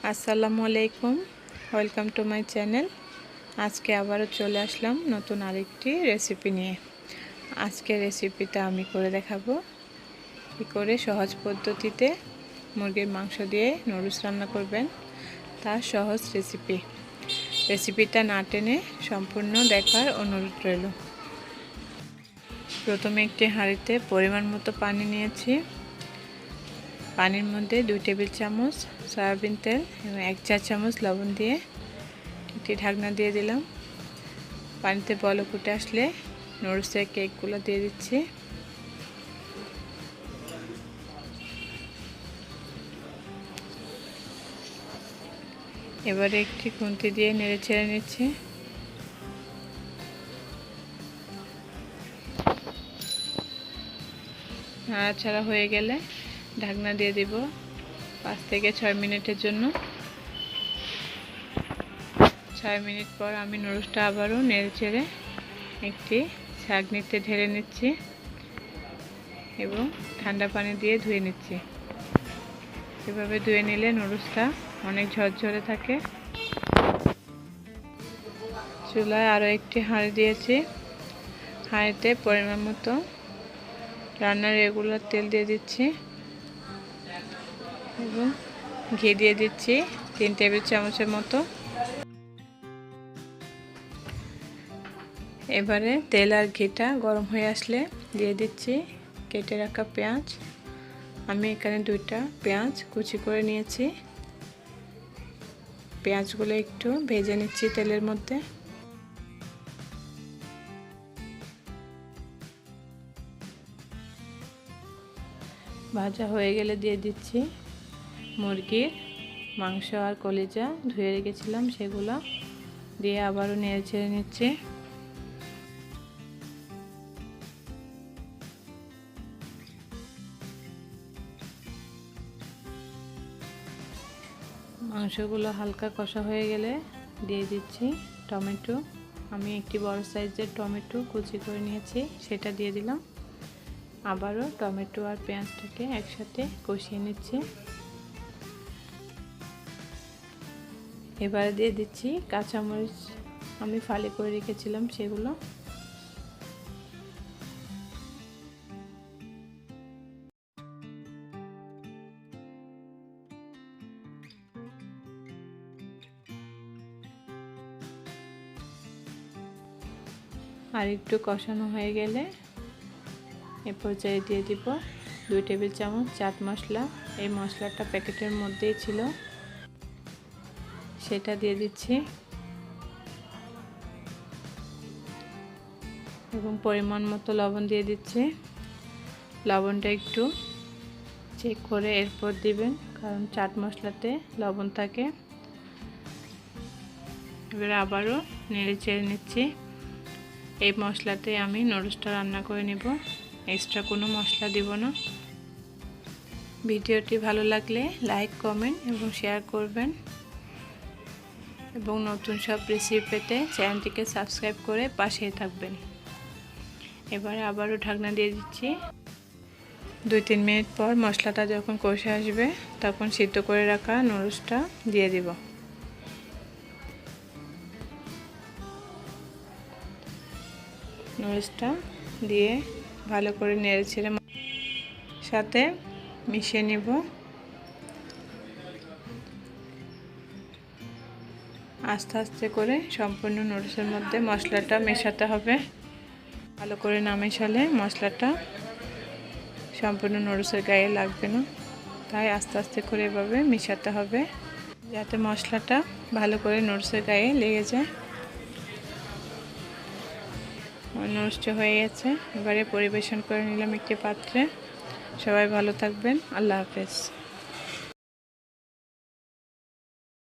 আসসালামু আলাইকুম, welcome to my channel. আজকে আবারও চলে আসলাম নতুন আরেকটি রেসিপি নিয়ে। আজকের রেসিপিটা আমি করে দেখাবো কী করে সহজ পদ্ধতিতে মুরগির মাংস দিয়ে নুডলস রান্না করবেন, তার সহজ রেসিপিটা না টেনে সম্পূর্ণ দেখার অনুরোধ রইল। প্রথমে একটি হাঁড়িতে পরিমাণ মতো পানি নিয়েছি। পানির মধ্যে 2 টেবিল চামচ সয়াবিন তেল এবং 1 চা চামচ লবণ দিয়ে একটি ঢাকনা দিয়ে দিলাম। পানিতে বলক উঠে আসলে নুডলসের কেকগুলো দিয়ে দিচ্ছি। এবারে একটি খুন্তি দিয়ে নেড়ে ছেড়ে নিচ্ছি। নাড়াচাড়া হয়ে গেলে ঢাকনা দিয়ে দিব 5 থেকে 6 মিনিটের জন্য। 6 মিনিট পর আমি নুডলসটা আবারও নেড়ে চেড়ে একটি ছাঁকনিতে ঢেলে নিচ্ছি এবং ঠান্ডা পানি দিয়ে ধুয়ে নিচ্ছি। এভাবে ধুয়ে নিলে নুডলসটা অনেক ঝরঝরে থাকে। চুলায় আরও একটি হাঁড়ি দিয়েছি। হাঁড়িতে পরিমাণ মতো রান্নার রেগুলার তেল দিয়ে দিচ্ছি এবং ঘি দিয়ে দিচ্ছি 3 টেবিল চামচের মতো। এবারে তেল আর ঘিটা গরম হয়ে আসলে দিয়ে দিচ্ছি কেটে রাখা পেঁয়াজ। আমি এখানে 2টা পেঁয়াজ কুচি করে নিয়েছি। পেঁয়াজগুলো একটু ভেজে নিচ্ছি তেলের মধ্যে। ভাজা হয়ে গেলে দিয়ে দিচ্ছি মুরগির মাংস আর কলিজা ধুয়ে রেখেছিলাম, সেগুলো দিয়ে আবারও নেড়ে ছেড়ে নিচ্ছি। মাংসগুলো হালকা কষা হয়ে গেলে দিয়ে দিচ্ছি টমেটো। আমি একটি বড় সাইজের টমেটো কুচি করে নিয়েছি, সেটা দিয়ে দিলাম। আবারও টমেটো আর পেঁয়াজটাকে একসাথে কষিয়ে নিচ্ছি। এবারে দিয়ে দিচ্ছি কাঁচামরিচ, আমি ফালি করে রেখেছিলাম সেগুলো। আর একটু কষানো হয়ে গেলে এ পর্যায়ে দিয়ে দিব 2 টেবিল চামচ চাট মশলা। এই মশলাটা প্যাকেটের মধ্যেই ছিল, সেটা দিয়ে দিচ্ছি এবং পরিমাণ মতো লবণ দিয়ে দিচ্ছি। লবণটা একটু চেক করে এরপর দিবেন, কারণ চাট মশলাতে লবণ থাকে। এবার আবারও নেড়ে চেড়ে নিচ্ছি। এই মশলাতে আমি নুডলসটা রান্না করে নেব, এক্সট্রা কোনো মশলা দিব না। ভিডিওটি ভালো লাগলে লাইক, কমেন্ট এবং শেয়ার করবেন এবং নতুন সব রেসিপি পেতে চ্যানেলটিকে সাবস্ক্রাইব করে পাশেই থাকবেন। এবারে আবারও ঢাকনা দিয়ে দিচ্ছি। 2-3 মিনিট পর মশলাটা যখন কষে আসবে তখন সিদ্ধ করে রাখা নুডলসটা দিয়ে দিব। নুডলসটা দিয়ে ভালো করে নেড়ে ছেড়ে সাথে মিশিয়ে নিব। আস্তে আস্তে করে সম্পূর্ণ নুডলসের মধ্যে মশলাটা মেশাতে হবে। ভালো করে না মেশালে মশলাটা সম্পূর্ণ নুডলসের গায়ে লাগবে না, তাই আস্তে আস্তে করে এভাবে মেশাতে হবে যাতে মশলাটা ভালো করে নুডলসের গায়ে লেগে যায়। নুডলসটা হয়ে গেছে, এবারে পরিবেশন করে নিলাম একটি পাত্রে। সবাই ভালো থাকবেন, আল্লাহ হাফেজ।